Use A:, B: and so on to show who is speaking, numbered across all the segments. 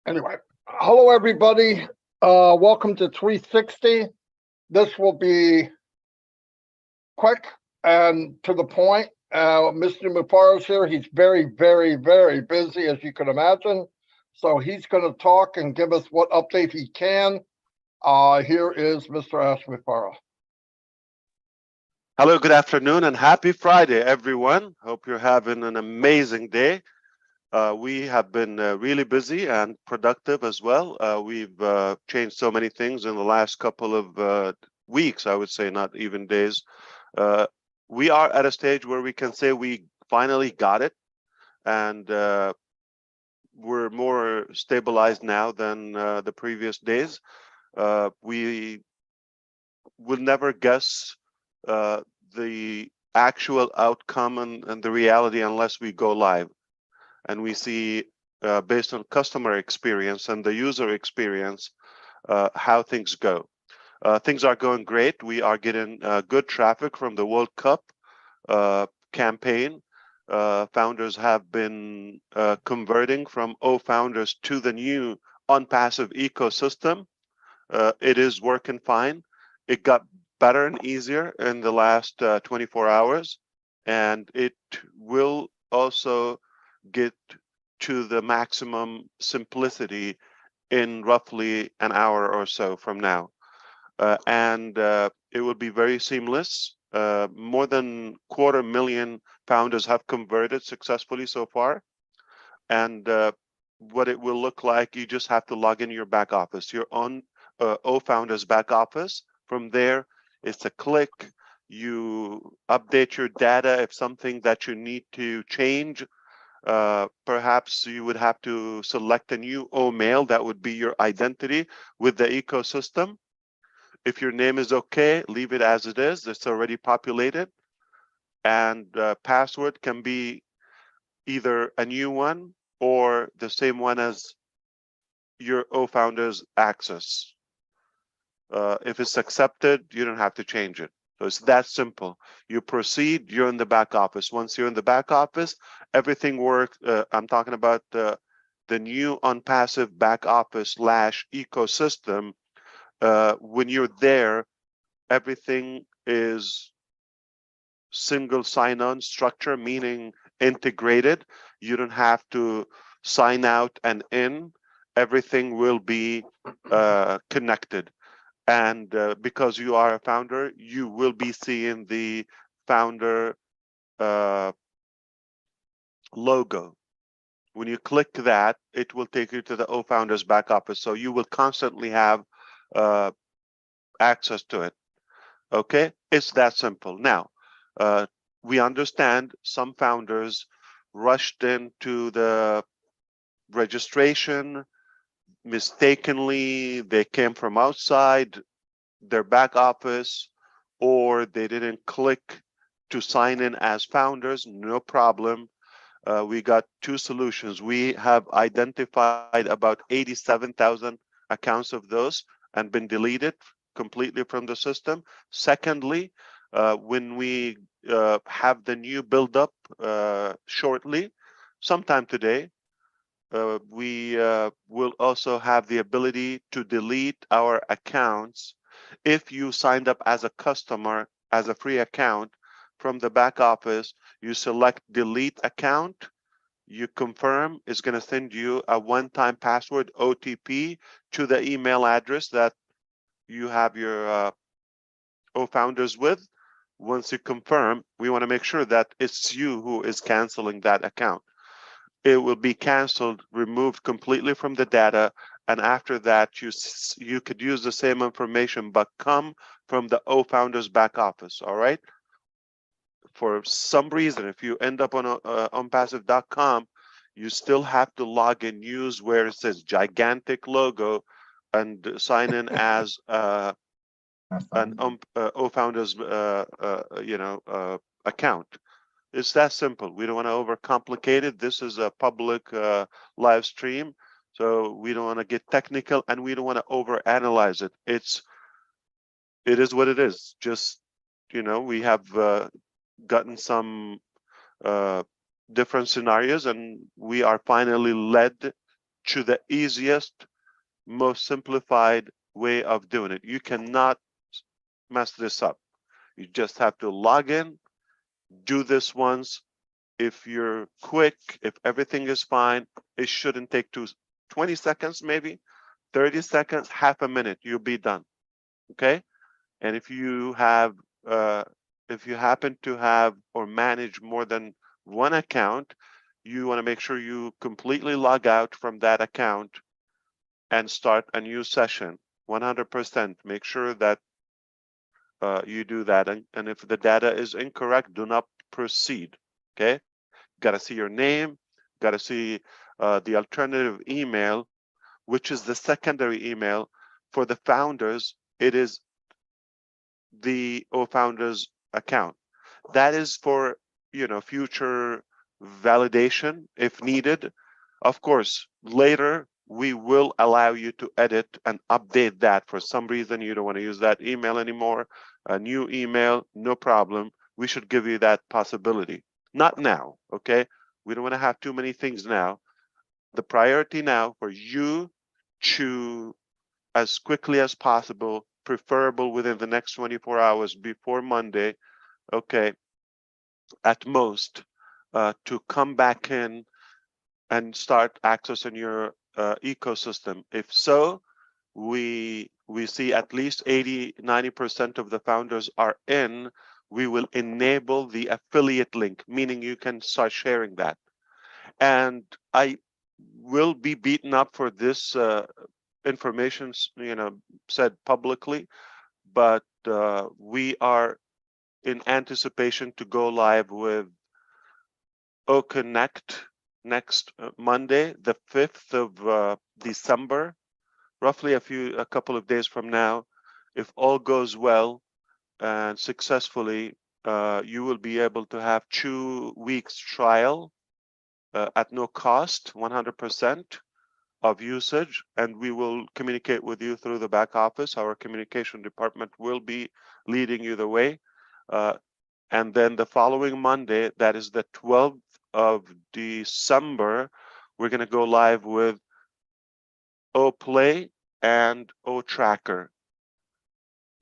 A: Anyway, hello everybody. Welcome to 360. This will be quick and to the point. Mr. Mufareh is here. He's very, very, very busy, as you can imagine. So he's going to talk and give us what update he can. Here is Mr. Ash Mufareh.
B: Hello, good afternoon, and happy Friday, everyone. Hope you're having an amazing day. We have been really busy and productive as well. We've changed so many things in the last couple of weeks, I would say, not even days. We are at a stage where we can say we finally got it, and we're more stabilized now than the previous days. We will never guess the actual outcome and the reality unless we go live and we see based on customer experience and the user experience how things go. Things are going great. We are getting good traffic from the World Cup campaign. Founders have been converting from founders to the new Onpassive ecosystem. It is working fine. It got better and easier in the last 24 hours, and it will also get to the maximum simplicity in roughly an hour or so from now. And it will be very seamless. More than 250,000 founders have converted successfully so far. And what it will look like, you just have to log in your back office, your own founders back office. From there, it's a click. You update your data if something that you need to change. Perhaps you would have to select a new OMail that would be your identity with the ecosystem. If your name is okay, leave it as it is. It's already populated. And password can be either a new one or the same one as your founders access. If it's accepted, you don't have to change it. So it's that simple. You proceed, you're in the back office. Once you're in the back office, everything works. I'm talking about the new Onpassive back office / ecosystem. When you're there, everything is single sign-on structure, meaning integrated. You don't have to sign out and in. Everything will be connected. And because you are a founder, you will be seeing the founder logo. When you click that, it will take you to the founders back office. So you will constantly have access to it. Okay, it's that simple. Now, we understand some founders rushed into the registration mistakenly. They came from outside their back office, or they didn't click to sign in as founders. No problem. We got two solutions. We have identified about 87,000 accounts of those and been deleted completely from the system. Secondly, when we have the new build up shortly, sometime today, we will also have the ability to delete our accounts. If you signed up as a customer, as a free account from the back office, you select delete account, you confirm, it's going to send you a one-time password OTP to the email address that you have your founders with. Once you confirm, we want to make sure that it's you who is canceling that account. It will be canceled, removed completely from the data, and after that, you could use the same information, but come from the founders back office. All right. For some reason, if you end up on onpassive.com, you still have to log in, use where it says gigantic logo, and sign in as an founders account. It's that simple. We don't want to overcomplicate it. This is a public live stream. So we don't want to get technical, and we don't want to overanalyze it. It is what it is. Just, we have gotten some different scenarios, and we are finally led to the easiest, most simplified way of doing it. You cannot mess this up. You just have to log in, do this once. If you're quick, if everything is fine, it shouldn't take 20 seconds, maybe 30 seconds, half a minute, you'll be done. Okay. And if you happen to have or manage more than one account, you want to make sure you completely log out from that account and start a new session. 100%. Make sure that you do that. And if the data is incorrect, do not proceed. Okay. Got to see your name. Got to see the alternative email, which is the secondary email for the founders. It is the OFounders account. That is for future validation if needed. Of course, later we will allow you to edit and update that. For some reason you don't want to use that email anymore, a new email, no problem. We should give you that possibility. Not now, okay? We don't want to have too many things now. The priority now for you to, as quickly as possible, preferable within the next 24 hours before Monday, okay, at most, to come back in and start accessing your ecosystem. If so, we see at least 80-90% of the founders are in. We will enable the affiliate link, meaning you can start sharing that. And I will be beaten up for this information, said publicly, but we are in anticipation to go live with OConnect next Monday, the 5th of December, roughly a couple of days from now. If all goes well and successfully, you will be able to have 2 weeks trial at no cost, 100% of usage, and we will communicate with you through the back office. Our communication department will be leading you the way. And then the following Monday, that is the 12th of December, we're going to go live with OPlay and OTracker.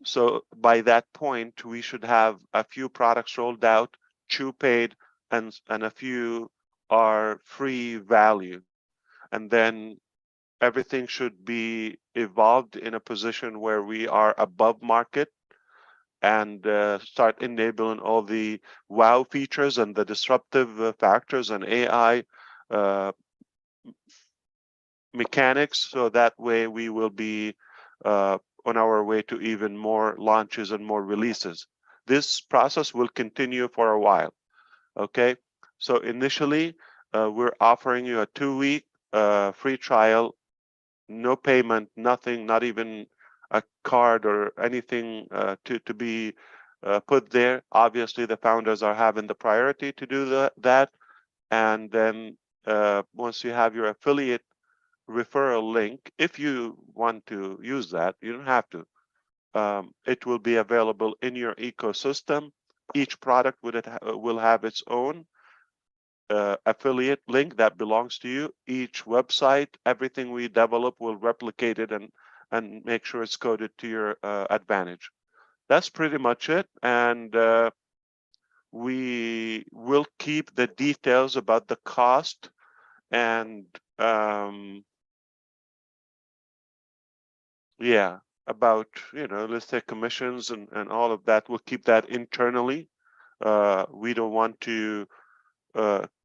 B: So by that point, we should have a few products rolled out, 2 paid, and a few are free value. And then everything should be evolved in a position where we are above market and start enabling all the wow features and the disruptive factors and AI mechanics. So that way we will be on our way to even more launches and more releases. This process will continue for a while. Okay, so initially we're offering you a 2-week free trial, no payment, nothing, not even a card or anything to be put there. Obviously, the founders are having the priority to do that. And then once you have your affiliate referral link, if you want to use that, you don't have to. It will be available in your ecosystem. Each product will have its own affiliate link that belongs to you. Each website, everything we develop will replicate it and make sure it's coded to your advantage. That's pretty much it. And we will keep the details about the cost and yeah, about, let's say commissions and all of that. We'll keep that internally. We don't want to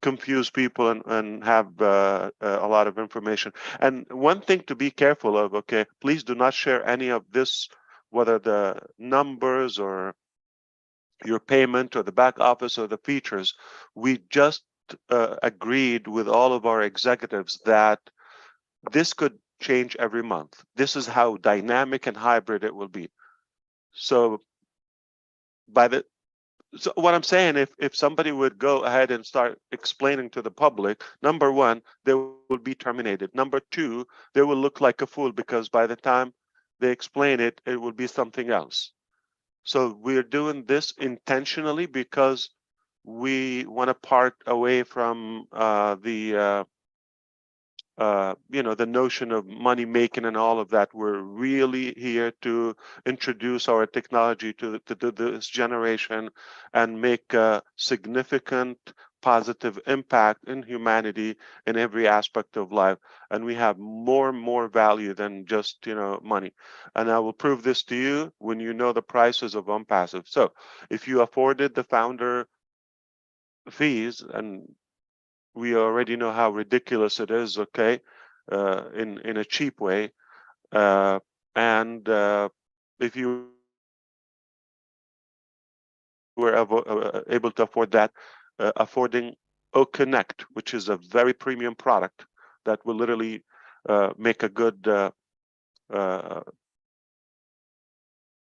B: confuse people and have a lot of information. And one thing to be careful of, okay, please do not share any of this, whether the numbers or your payment or the back office or the features. We just agreed with all of our executives that this could change every month. This is how dynamic and hybrid it will be. So by the So what I'm saying, if somebody would go ahead and start explaining to the public, number one, they will be terminated. Number two, they will look like a fool because by the time they explain it, it will be something else. So we're doing this intentionally because we want to part away from the notion of money making and all of that. We're really here to introduce our technology to this generation and make a significant positive impact in humanity in every aspect of life. And we have more and more value than just money. And I will prove this to you when you know the prices of Onpassive. So if you afforded the founder fees, and we already know how ridiculous it is, okay, in a cheap way, and if you were able to afford that, affording OConnect, which is a very premium product that will literally make a good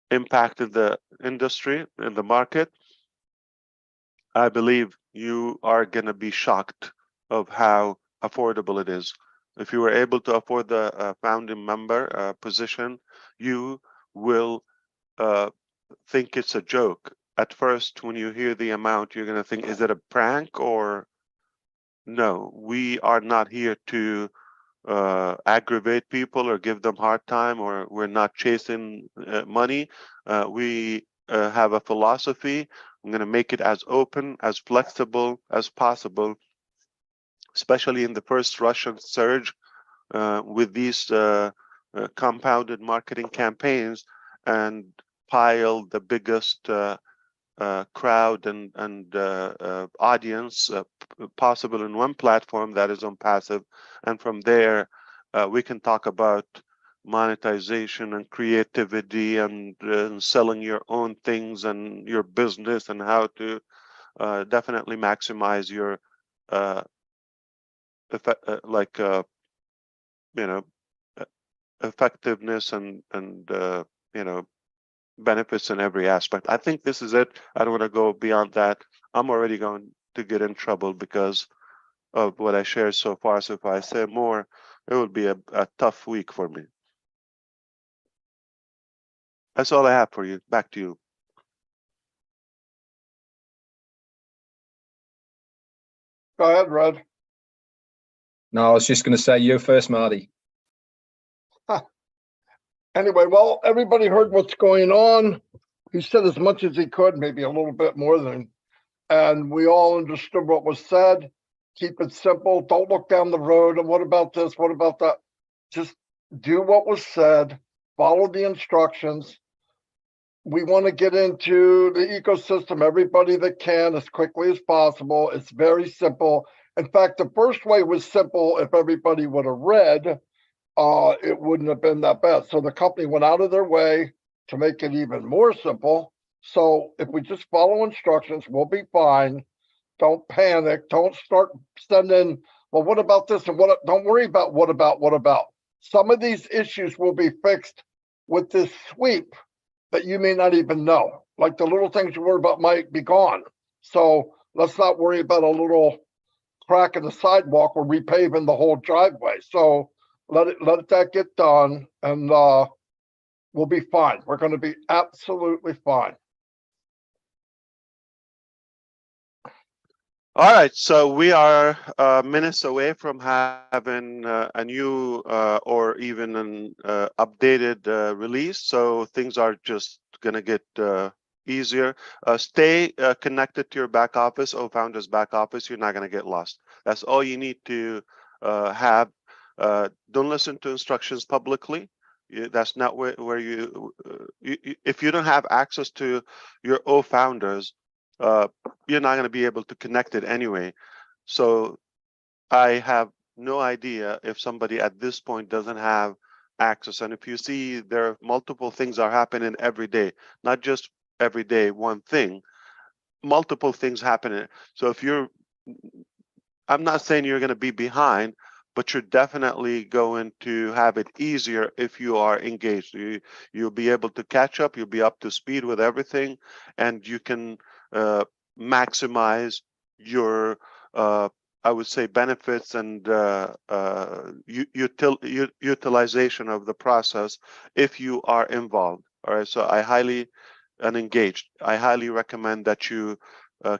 B: impact in the industry, in the market, I believe you are going to be shocked of how affordable it is. If you were able to afford the founding member position, you will think it's a joke. At first, when you hear the amount, you're going to think, is it a prank or no? We are not here to aggravate people or give them hard time, or we're not chasing money. We have a philosophy. I'm going to make it as open, as flexible as possible, especially in the first Russian surge with these compounded marketing campaigns, and pile the biggest crowd and audience possible in one platform, that is Onpassive, and from there we can talk about monetization and creativity and selling your own things and your business and how to definitely maximize your effectiveness and benefits in every aspect. I think this is it. I don't want to go beyond that. I'm already going to get in trouble because of what I shared so far. So if I say more, it will be a tough week for me. That's all I have for you. Back to you.
A: Go ahead, Red.
C: No, I was just going to say you first, Marty.
A: Anyway, well, everybody heard what's going on. He said as much as he could, maybe a little bit more than, and we all understood what was said. Keep it simple. Don't look down the road and what about this? What about that? Just do what was said. Follow the instructions. We want to get into the ecosystem, everybody that can, as quickly as possible. It's very simple. In fact, the first way was simple. If everybody would have read, it wouldn't have been that bad. So the company went out of their way to make it even more simple. So if we just follow instructions, we'll be fine. Don't panic. Don't start sending, well, what about this? And what? Don't worry about what about. Some of these issues will be fixed with this sweep that you may not even know. Like the little things you worry about might be gone. So let's not worry about a little crack in the sidewalk or repaving the whole driveway. So let that get done, and we'll be fine. We're going to be absolutely fine.
B: All right, so we are minutes away from having a new or even an updated release. So things are just going to get easier. Stay connected to your back office, Founders back office. You're not going to get lost. That's all you need to have. Don't listen to instructions publicly. That's not where you if you don't have access to your Founders, you're not going to be able to connect it anyway. So I have no idea if somebody at this point doesn't have access. And if you see there are multiple things are happening every day, not just every day one thing, multiple things happening. So if you're, I'm not saying you're going to be behind, but you're definitely going to have it easier if you are engaged. You'll be able to catch up, you'll be up to speed with everything, and you can maximize your I would say benefits and utilization of the process if you are involved. All right, so I highly and engaged. I highly recommend that you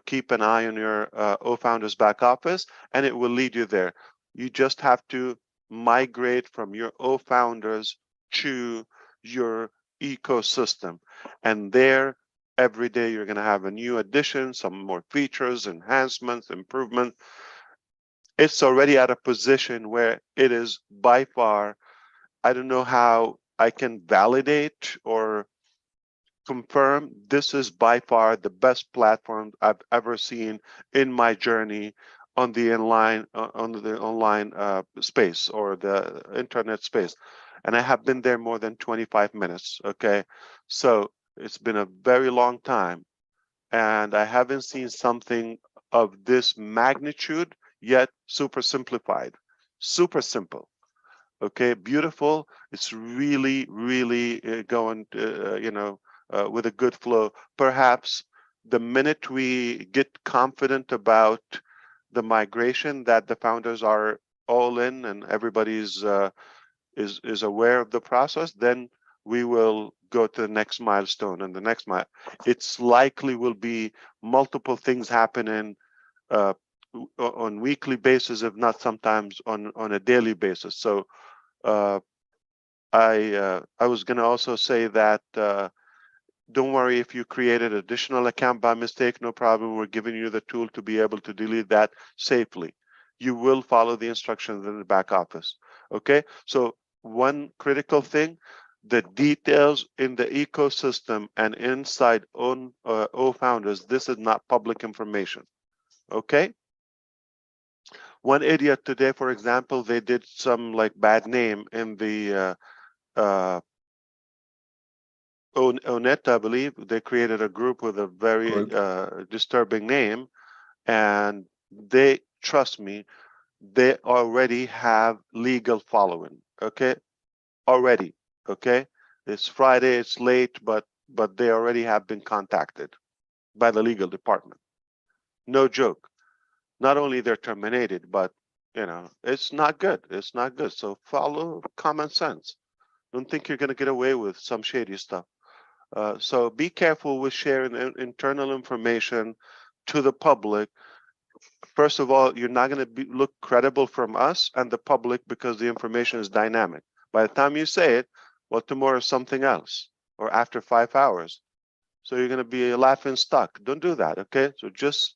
B: keep an eye on your OFounders back office, and it will lead you there. You just have to migrate from your OFounders to your ecosystem, and there every day you're going to have a new addition, some more features, enhancements, improvements. It's already at a position where it is by far, I don't know how I can validate or confirm, this is by far the best platform I've ever seen in my journey on the online space or the internet space. And I have been there more than 25 minutes, okay? So it's been a very long time, and I haven't seen something of this magnitude yet super simplified, super simple. Okay, beautiful. It's really, really going, with a good flow. Perhaps the minute we get confident about the migration, that the founders are all in and everybody's is aware of the process, then we will go to the next milestone and the next mile. It's likely will be multiple things happening on weekly basis, if not sometimes on a daily basis. So I was going to also say that don't worry if you created an additional account by mistake, no problem. We're giving you the tool to be able to delete that safely. You will follow the instructions in the back office. Okay, so one critical thing, the details in the ecosystem and inside OFounders, this is not public information. Okay. One idiot today, for example, they did some like bad name in the ONet, I believe. They created a group with a very disturbing name, and they, trust me, they already have legal following. Okay, already. Okay, it's Friday, it's late, but they already have been contacted by the legal department. No joke. Not only they're terminated, but it's not good. It's not good. So follow common sense. Don't think you're going to get away with some shady stuff. So be careful with sharing internal information to the public. First of all, you're not going to look credible from us and the public because the information is dynamic. By the time you say it, well, tomorrow is something else, or after 5 hours. So you're going to be a laughing stock. Don't do that, okay? So just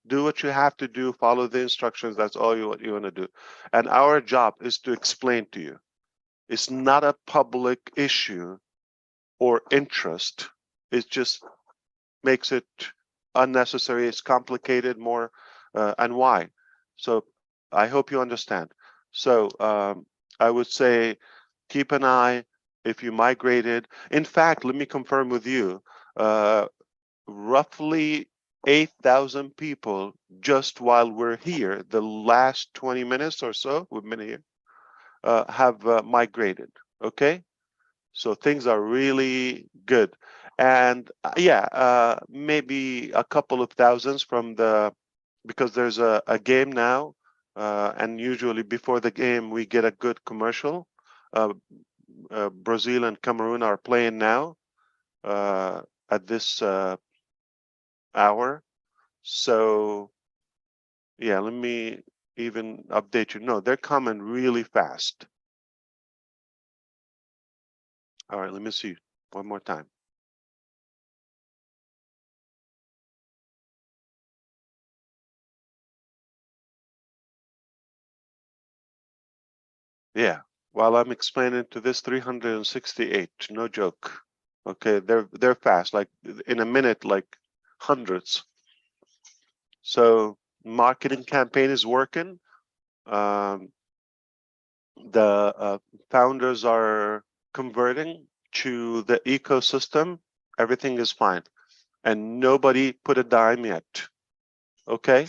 B: do what you have to do. Follow the instructions. That's all you want to do. And our job is to explain to you. It's not a public issue or interest. It just makes it unnecessary. It's complicated more, and why? So I hope you understand. So I would say keep an eye if you migrated. In fact, let me confirm with you. Roughly 8,000 people just while we're here, the last 20 minutes or so we've been here, have migrated. Okay, so things are really good. And maybe a couple of thousands from because there's a game now, and usually before the game we get a good commercial. Brazil and Cameroon are playing now at this hour. So yeah, let me even update you. No, they're coming really fast. All right, let me see one more time. Yeah, while I'm explaining to this 368, no joke. Okay, they're fast, like in a minute, like hundreds. So marketing campaign is working. The founders are converting to the ecosystem. Everything is fine, and nobody put a dime yet. Okay,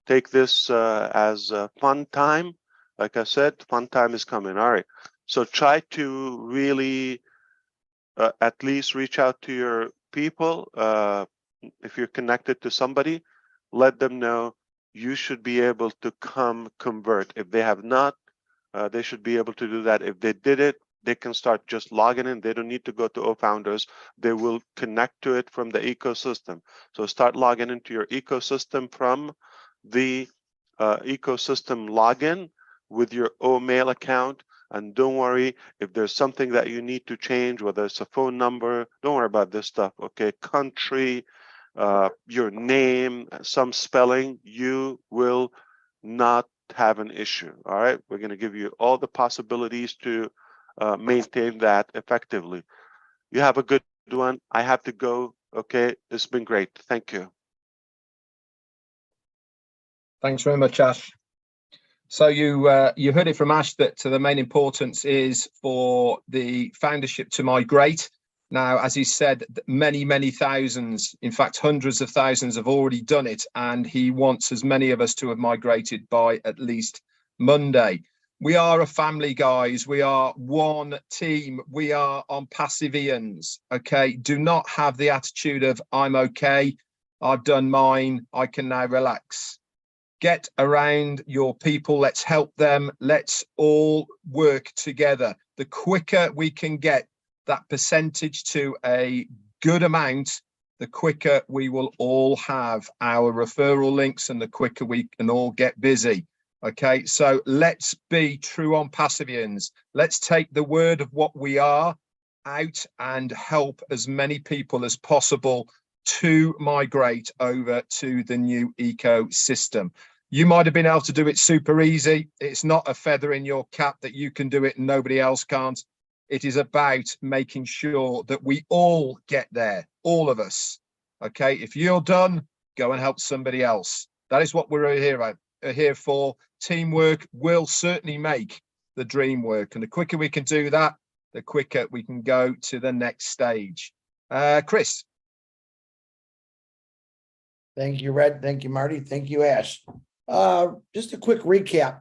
B: take this as a fun time. Like I said, fun time is coming. All right, so try to really at least reach out to your people. if you're connected to somebody, let them know you should be able to come convert. If they have not, they should be able to do that. If they did it, they can start just logging in. They don't need to go to OFounders. They will connect to it from the ecosystem. So start logging into your ecosystem from the ecosystem login with your OMail account. And don't worry, if there's something that you need to change, whether it's a phone number, don't worry about this stuff, okay? Country, your name, some spelling, you will not have an issue, all right? We're gonna give you all the possibilities to maintain that effectively. You have a good one. I have to go, okay? It's been great, thank you.
C: Thanks very much, Ash. So you heard it from Ash that the main importance is for the foundership to migrate. Now, as he said, many thousands, in fact, hundreds of thousands have already done it, and he wants as many of us to have migrated by at least Monday. We are a family, guys. We are one team. We are Onpassivians, okay? Do not have the attitude of, I'm okay, I've done mine, I can now relax. Get around your people. Let's help them. Let's all work together. The quicker we can get that percentage to a good amount, the quicker we will all have our referral links and the quicker we can all get busy. Okay, so let's be true Onpassivians. Let's take the word of what we are out and help as many people as possible to migrate over to the new ecosystem. You might have been able to do it super easy. It's not a feather in your cap that you can do it and nobody else can't. It is about making sure that we all get there, all of us. Okay, if you're done, go and help somebody else. That is what we're here for. Teamwork will certainly make the dream work. And the quicker we can do that, the quicker we can go to the next stage. Chris.
D: Thank you, Red. Thank you, Marty. Thank you, Ash. Just a quick recap.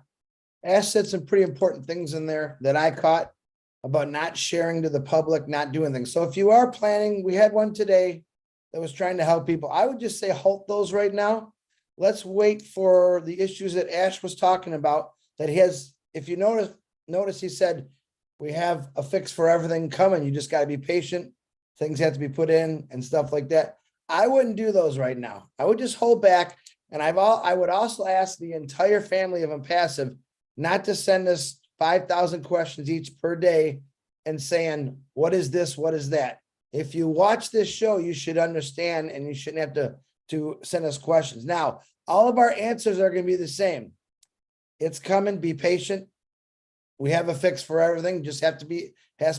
D: Ash said some pretty important things in there that I caught about not sharing to the public, not doing things. So if you are planning, we had one today that was trying to help people. I would just say halt those right now. Let's wait for the issues that Ash was talking about that he has. If you notice he said, we have a fix for everything coming. You just got to be patient. Things have to be put in and stuff like that. I wouldn't do those right now. I would just hold back. And I would also ask the entire family of Onpassive not to send us 5,000 questions each per day and saying, what is this? What is that? If you watch this show, you should understand and you shouldn't have to send us questions. Now, all of our answers are going to be the same. It's coming. Be patient. We have a fix for everything. Just has to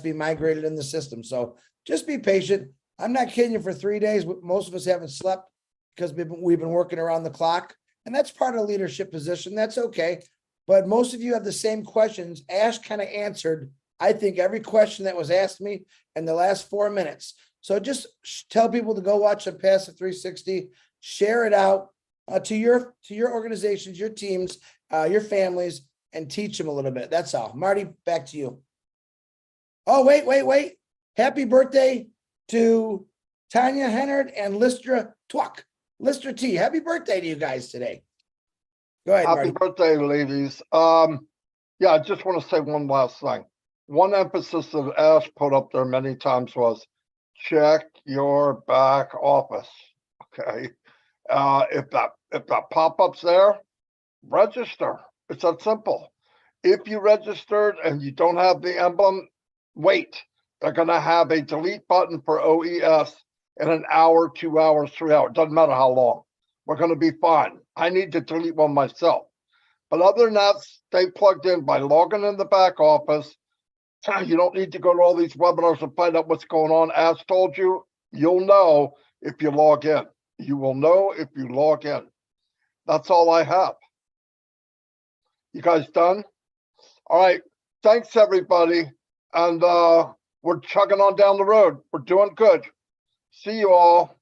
D: be migrated in the system. So just be patient. I'm not kidding you. For 3 days, most of us haven't slept because we've been working around the clock, and that's part of the leadership position. That's okay. But most of you have the same questions. Ash kind of answered, I think, every question that was asked me in the last 4 minutes. So just tell people to go watch Onpassive 360, share it out to your organizations, your teams, your families, and teach them a little bit. That's all. Marty, back to you. Oh, wait. Happy birthday to Tanya Hennard and Listra Twuck. Listra T, happy birthday to you guys today. Go ahead,
A: Happy
D: Marty.
A: birthday, ladies. Yeah, I just want to say one last thing. One emphasis that Ash put up there many times was check your back office. Okay. If that pop-up's there, register. It's that simple. If you registered and you don't have the emblem, wait. They're going to have a delete button for OES in an hour, 2 hours, 3 hours. Doesn't matter how long. We're going to be fine. I need to delete one myself. But other than that, stay plugged in by logging in the back office. You don't need to go to all these webinars and find out what's going on. As told you, you'll know if you log in. You will know if you log in. That's all I have. You guys done? All right. Thanks, everybody. And we're chugging on down the road. We're doing good. See you all.